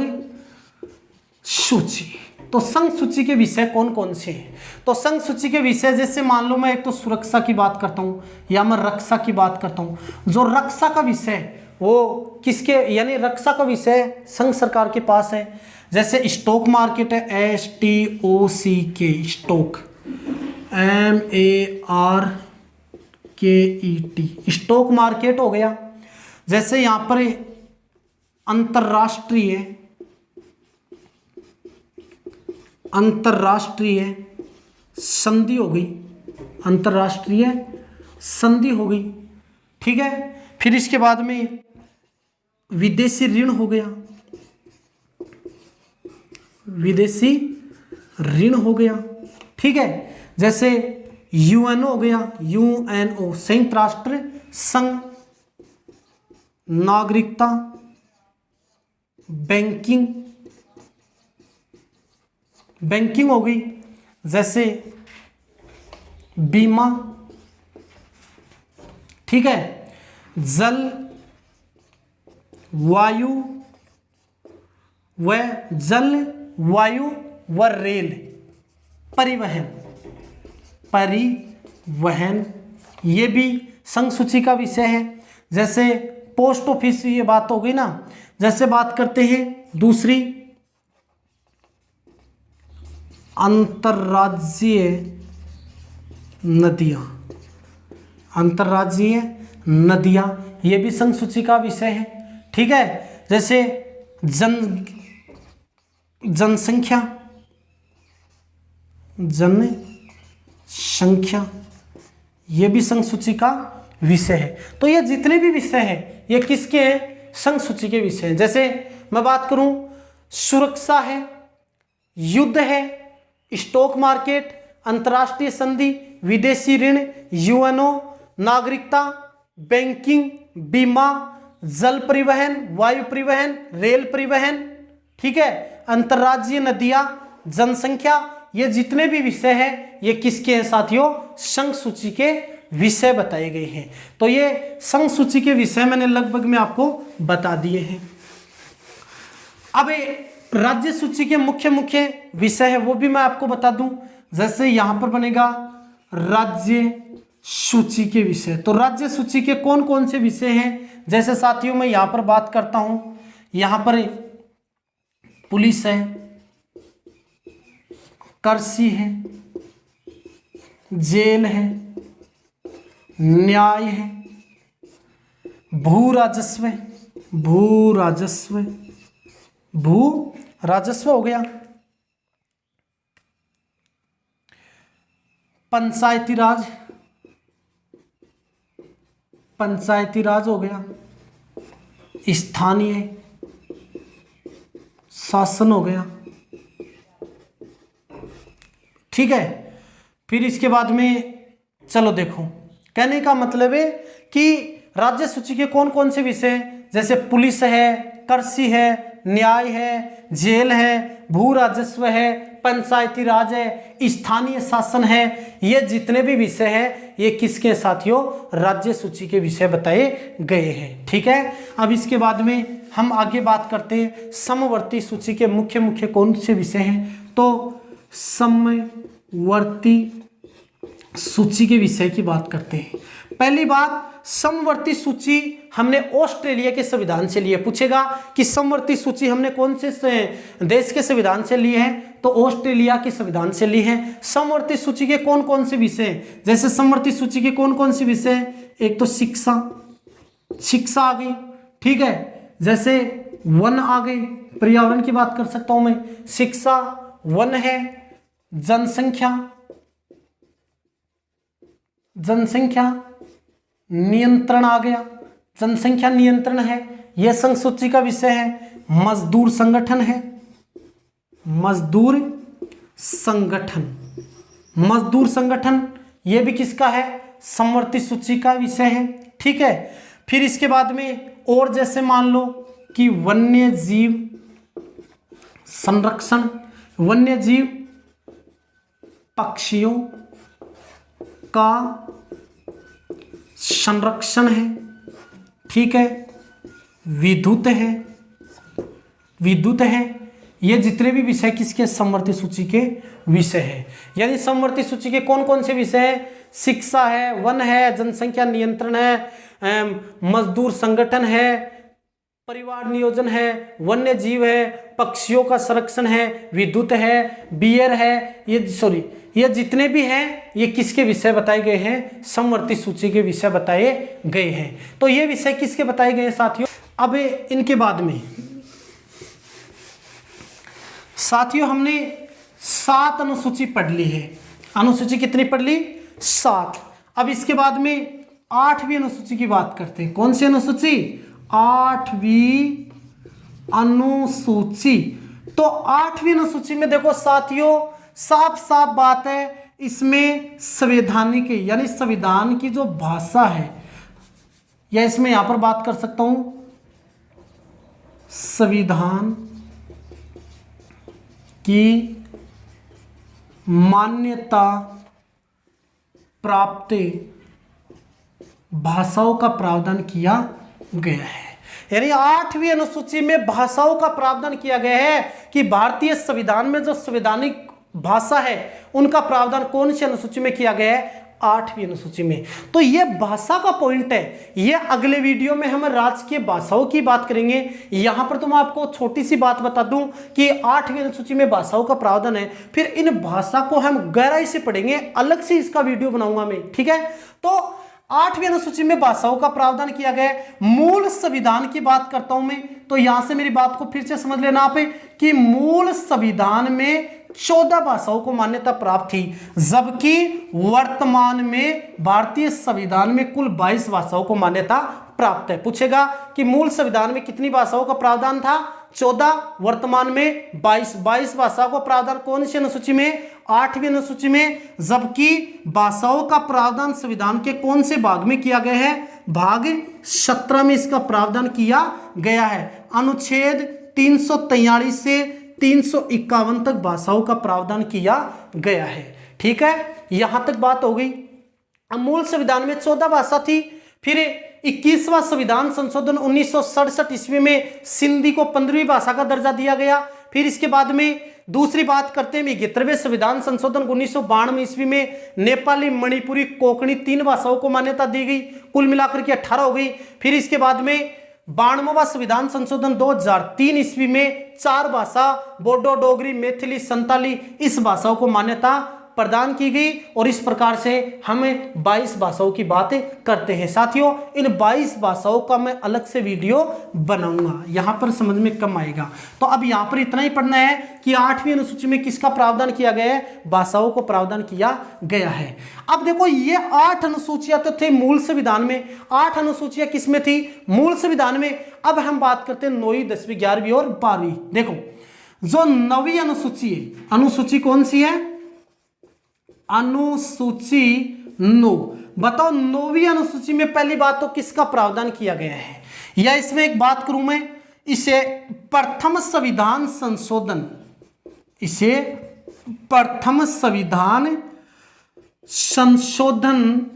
सूची। तो संघ सूची के विषय कौन कौन से हैं? तो संघ सूची के विषय जैसे मान लो मैं एक तो सुरक्षा की बात करता हूँ या मैं रक्षा की बात करता हूँ। जो रक्षा का विषय वो किसके, यानी रक्षा का विषय संघ सरकार के पास है। जैसे स्टॉक मार्केट है, STOCK, stock, MARKET, stock market हो गया। जैसे यहाँ पर अंतरराष्ट्रीय संधि हो गई, अंतरराष्ट्रीय संधि हो गई। ठीक है। फिर इसके बाद में विदेशी ऋण हो गया, विदेशी ऋण हो गया। ठीक है। जैसे UN हो गया, UNO, संयुक्त राष्ट्र संघ, नागरिकता, बैंकिंग हो गई। जैसे बीमा। ठीक है। जल, वायु व रेल, परिवहन, ये भी संघ सूची का विषय है। जैसे पोस्ट ऑफिस, ये बात हो गई ना। जैसे बात करते हैं दूसरी, अंतर्राज्यीय नदियां, ये भी संघ सूची का विषय है। ठीक है। जैसे जनसंख्या, ये भी संघ सूची का विषय है। तो ये जितने भी विषय हैं ये किसके हैं? संघ सूची के विषय हैं। जैसे मैं बात करूं, सुरक्षा है, युद्ध है, स्टॉक मार्केट, अंतर्राष्ट्रीय संधि, विदेशी ऋण, UNO, नागरिकता, बैंकिंग, बीमा, जल परिवहन, वायु परिवहन, रेल परिवहन। ठीक है। अंतर्राज्यीय नदियां, जनसंख्या, ये जितने भी विषय हैं ये किसके हैं साथियों? संघ सूची के विषय बताए गए हैं। तो ये संघ सूची के विषय मैंने लगभग में आपको बता दिए हैं। अब राज्य सूची के मुख्य विषय है वो भी मैं आपको बता दूं। जैसे यहां पर बनेगा राज्य सूची के विषय। तो राज्य सूची के कौन कौन से विषय हैं? जैसे साथियों मैं यहां पर बात करता हूं, यहां पर पुलिस है, कृषि है, जेल है, न्याय है, भू राजस्व हो गया। पंचायती राज, पंचायती राज हो गया, स्थानीय शासन हो गया, ठीक है। फिर इसके बाद में चलो देखो, कहने का मतलब है कि राज्य सूची के कौन कौन से विषय, जैसे पुलिस है, कृषि है, न्याय है, जेल है, भू राजस्व है, पंचायती राज है, स्थानीय शासन है, ये जितने भी विषय हैं ये किसके साथियों, राज्य सूची के विषय बताए गए हैं, ठीक है। अब इसके बाद में हम आगे बात करते हैं समवर्ती सूची के मुख्य मुख्य कौन से विषय हैं। तो समवर्ती सूची के विषय की बात करते हैं। पहली बात, समवर्ती सूची हमने ऑस्ट्रेलिया के संविधान से लिए। पूछेगा कि समवर्ती सूची हमने कौन से देश के संविधान से लिए हैं, तो ऑस्ट्रेलिया के संविधान से लिए हैं। समवर्ती सूची के कौन कौन से विषय हैं, जैसे समवर्ती सूची के कौन कौन से विषय हैं, एक तो शिक्षा, शिक्षा आ गई, ठीक है। जैसे वन आ गई, पर्यावरण की बात कर सकता हूं मैं, शिक्षा, वन है, जनसंख्या, जनसंख्या नियंत्रण आ गया, जनसंख्या नियंत्रण है, यह संघ सूची का विषय है। मजदूर संगठन है, मजदूर संगठन, मजदूर संगठन यह भी किसका है, समवर्ती सूची का विषय है, ठीक है। फिर इसके बाद में और जैसे मान लो कि वन्य जीव संरक्षण, वन्य जीव पक्षियों का संरक्षण है, ठीक है। विद्युत है, विद्युत है, ये जितने भी विषय किसके, समवर्ती सूची के विषय है। यानी समवर्ती सूची के कौन कौन से विषय हैं, शिक्षा है, वन है, जनसंख्या नियंत्रण है, मजदूर संगठन है, परिवार नियोजन है, वन्य जीव है, पक्षियों का संरक्षण है, विद्युत है, बियर है, ये जितने भी हैं ये किसके विषय बताए गए हैं, समवर्ती सूची के विषय बताए गए हैं। तो ये विषय किसके बताए गए हैं साथियों। अब इनके बाद में साथियों हमने 7 अनुसूची पढ़ ली है। अनुसूची कितनी पढ़ ली, 7। अब इसके बाद में 8वीं अनुसूची की बात करते हैं। कौन सी अनुसूची, 8वीं अनुसूची। तो 8वीं अनुसूची में देखो साथियों, साफ साफ बात है, इसमें संवैधानिक यानी संविधान की जो भाषा है, या इसमें यहां पर बात कर सकता हूं संविधान की मान्यता प्राप्त भाषाओं का प्रावधान किया गया है। यानी 8वीं अनुसूची में भाषाओं का प्रावधान किया गया है कि भारतीय संविधान में जो संवैधानिक भाषा है उनका प्रावधान कौन सी अनुसूची में किया गया है, 8वीं अनुसूची में। तो ये भाषा का पॉइंट है। ये अगले वीडियो में हम राजकीय भाषाओं की बात करेंगे। यहां पर तो मैं आपको छोटी सी बात बता दूं कि 8वीं अनुसूची में भाषाओं का प्रावधान है, फिर इन भाषा को हम गहराई से पढ़ेंगे, अलग से इसका वीडियो बनाऊंगा मैं, ठीक है। तो 8वीं अनुसूची में भाषाओं का प्रावधान किया गया है। मूल संविधान की बात करता हूं मैं, तो यहां से मेरी बात को फिर से समझ लेना आप कि मूल संविधान में 14 भाषाओं को मान्यता प्राप्त थी, जबकि वर्तमान में भारतीय संविधान में कुल 22 भाषाओं को मान्यता प्राप्त है। पूछेगा कि मूल संविधान में कितनी भाषाओं का प्रावधान था, 14, वर्तमान में 22 भाषाओं का प्रावधान कौन सी अनुसूची में, 8वीं अनुसूची में। जबकि भाषाओं का प्रावधान संविधान के कौन से भाग में किया गया है, भाग 17 में इसका प्रावधान किया गया है। अनुच्छेद 343 से 351 तक भाषाओं का प्रावधान किया गया है, ठीक है। यहां तक बात हो गई। अब मूल संविधान में 14 भाषा थी, फिर 21वां संविधान संशोधन 1967 ईस्वी में सिंधी को 15वीं भाषा का दर्जा दिया गया। फिर इसके बाद में दूसरी बात करते हैं 71वें संविधान संशोधन 1992 ईस्वी में नेपाली, मणिपुरी, कोंकणी 3 भाषाओं को मान्यता दी गई, कुल मिलाकर के 18 हो गई। फिर इसके बाद में 92वां संविधान संशोधन 2003 ईस्वी में 4 भाषा, बोडो, डोगरी, मैथिली, संताली, इस भाषाओं को मान्यता प्रदान की गई और इस प्रकार से हमें 22 भाषाओं की बातें करते हैं। साथियों इन 22 भाषाओं का मैं अलग से वीडियो बनाऊंगा, यहां पर समझ में कम आएगा। तो अब यहां पर इतना ही पढ़ना है कि 8वीं अनुसूची में किसका प्रावधान किया गया है, भाषाओं को प्रावधान किया गया है। अब देखो ये 8 अनुसूचियां तो थे मूल संविधान में, 8 अनुसूचियां किसमें थी, मूल संविधान में। अब हम बात करते हैं 9वीं 10वीं 11वीं और 12वीं। देखो जो 9वीं अनुसूची है, अनुसूची कौन सी है, अनुसूची 9। बताओ 9वीं अनुसूची में पहली बात तो किसका प्रावधान किया गया है, या इसमें एक बात करूं मैं, इसे प्रथम संविधान संशोधन, इसे प्रथम संविधान संशोधन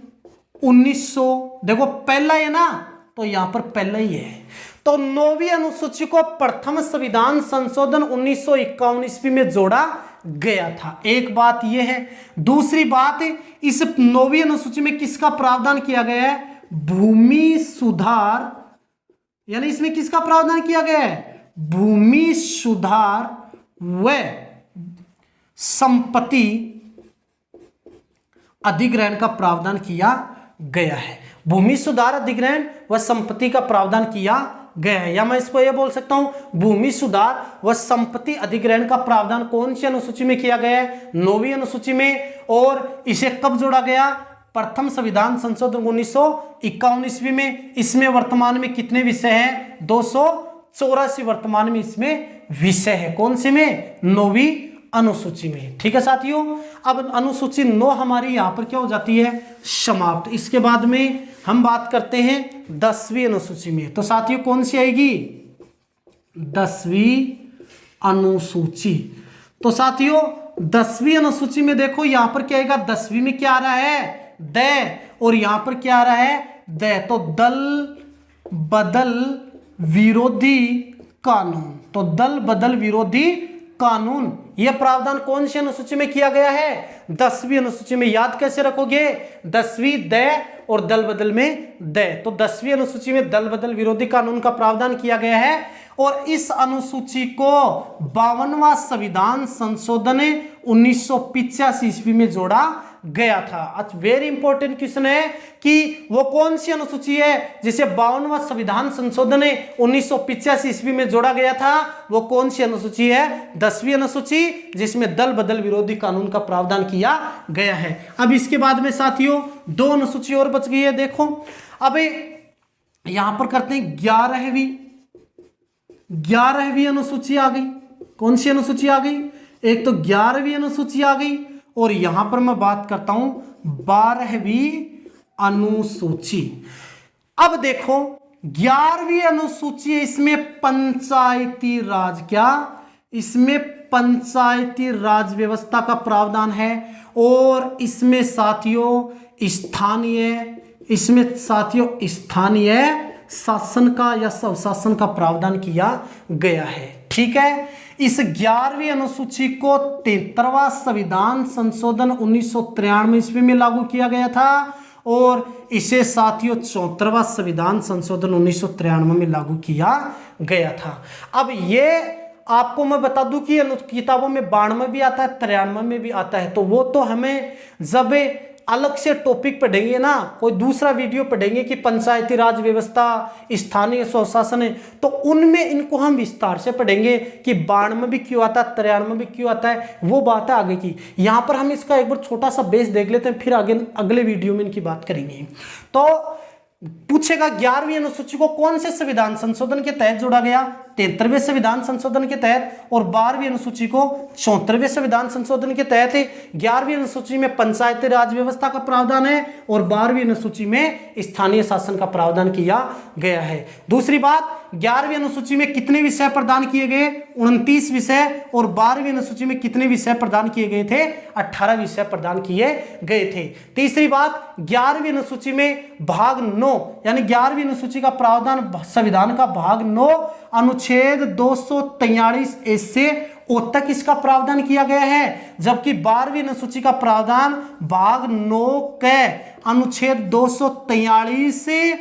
1900, देखो पहला है ना, तो यहां पर पहला ही है। तो 9वीं अनुसूची को प्रथम संविधान संशोधन 1951 ईस्वी में जोड़ा गया था, एक बात यह है। दूसरी बात, इस 9वीं अनुसूची में किसका प्रावधान किया गया है, भूमि सुधार, यानी इसमें किसका प्रावधान किया गया है, भूमि सुधार व संपत्ति अधिग्रहण का प्रावधान किया गया है। भूमि सुधार अधिग्रहण व संपत्ति का प्रावधान किया गया है, या मैं इसको यह बोल सकता हूं भूमि सुधार व संपत्ति अधिग्रहण का प्रावधान कौन सी अनुसूची में किया गया है, 9वीं अनुसूची में। और इसे कब जोड़ा गया, प्रथम संविधान संशोधन 1951 ईस्वी में। इसमें वर्तमान में कितने विषय हैं, 284 वर्तमान में इसमें विषय है, कौन से में, 9वीं अनुसूची में। ठीक है साथियों, अब अनुसूची 9 हमारी यहां पर क्या हो जाती है, समाप्त। इसके बाद में हम बात करते हैं 10वीं अनुसूची में। तो साथियों कौन सी आएगी, 10वीं अनुसूची। तो साथियों 10वीं अनुसूची में देखो यहां पर क्या आएगा, 10वीं में क्या आ रहा है, द, और यहां पर क्या आ रहा है, द। तो दल बदल विरोधी कानून, तो दल बदल विरोधी कानून, यह प्रावधान कौन सी अनुसूची में किया गया है, 10वीं अनुसूची में। याद कैसे रखोगे, 10वीं द और दल बदल में द। तो 10वीं अनुसूची में दल बदल विरोधी कानून का प्रावधान किया गया है, और इस अनुसूची को 52वां संविधान संशोधन 1985 ईस्वी में जोड़ा गया था। आज वेरी इंपॉर्टेंट क्वेश्चन है कि वो कौन सी अनुसूची है जिसे 52वां संविधान संशोधन 1985 ईस्वी में जोड़ा गया था, वो कौन सी अनुसूची है, 10वीं अनुसूची, जिसमें दल बदल विरोधी कानून का प्रावधान किया गया है। अब इसके बाद में साथियों 2 अनुसूची और बच गई है। देखो अब यहां पर करते हैं 11वीं अनुसूची आ गई। कौन सी अनुसूची आ गई, एक तो 11वीं अनुसूची आ गई, और यहां पर मैं बात करता हूं 12वीं अनुसूची। अब देखो 11वीं अनुसूची, इसमें पंचायती राज, क्या इसमें पंचायती राज व्यवस्था का प्रावधान है, और इसमें साथियों स्थानीय शासन का या स्वशासन का प्रावधान किया गया है। ठीक है, इस 11वीं अनुसूची को 73वां संविधान संशोधन 1993 ईस्वी में लागू किया गया था, और इसे साथियों 74वां संविधान संशोधन 1993 में लागू किया गया था। अब ये आपको मैं बता दूं कि किताबों में 92 भी आता है, 93 में भी आता है, तो वो तो हमें जब अलग से टॉपिक पढ़ेंगे ना, कोई दूसरा वीडियो पढ़ेंगे कि पंचायती राज व्यवस्था, स्थानीय स्वशासन है, तो उनमें इनको हम विस्तार से पढ़ेंगे कि 92 में भी क्यों आता है, 93 में भी क्यों आता है, वो बात है आगे की। यहां पर हम इसका एक बार छोटा सा बेस देख लेते हैं, फिर आगे अगले वीडियो में इनकी बात करेंगे। तो पूछेगा 11वीं अनुसूची को कौन से संविधान संशोधन के तहत जोड़ा गया, 73वें संविधान संशोधन के तहत, और 12वीं अनुसूची को 74वें संविधान संशोधन के तहत है। 11वीं अनुसूची में पंचायती राज व्यवस्था का प्रावधान है, और 12वीं अनुसूची में स्थानीय शासन का प्रावधान किया गया है। दूसरी बात, 11वीं अनुसूची में कितने विषय प्रदान किए गए, 29 विषय, और 12वीं अनुसूची में कितने विषय प्रदान किए गए थे, 18 विषय प्रदान किए गए थे। तीसरी बात, 11वीं अनुसूची में भाग 9 यानी 11वीं अनुसूची का प्रावधान संविधान का भाग 9 अनुच्छेद 243 ए से ओ तक इसका प्रावधान किया गया है, जबकि 12वीं अनुसूची का प्रावधान भाग 9 के अनुच्छेद 243 से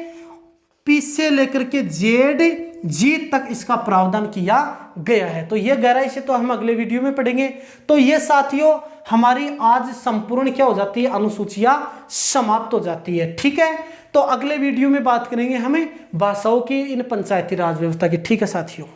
पी से लेकर के जेड जी तक इसका प्रावधान किया गया है। तो ये गहराई से तो हम अगले वीडियो में पढ़ेंगे। तो ये साथियों हमारी आज संपूर्ण क्या हो जाती है, अनुसूचियां समाप्त हो जाती है। ठीक है, तो अगले वीडियो में बात करेंगे हमें भाषाओं की इन पंचायती राज व्यवस्था की। ठीक है साथियों।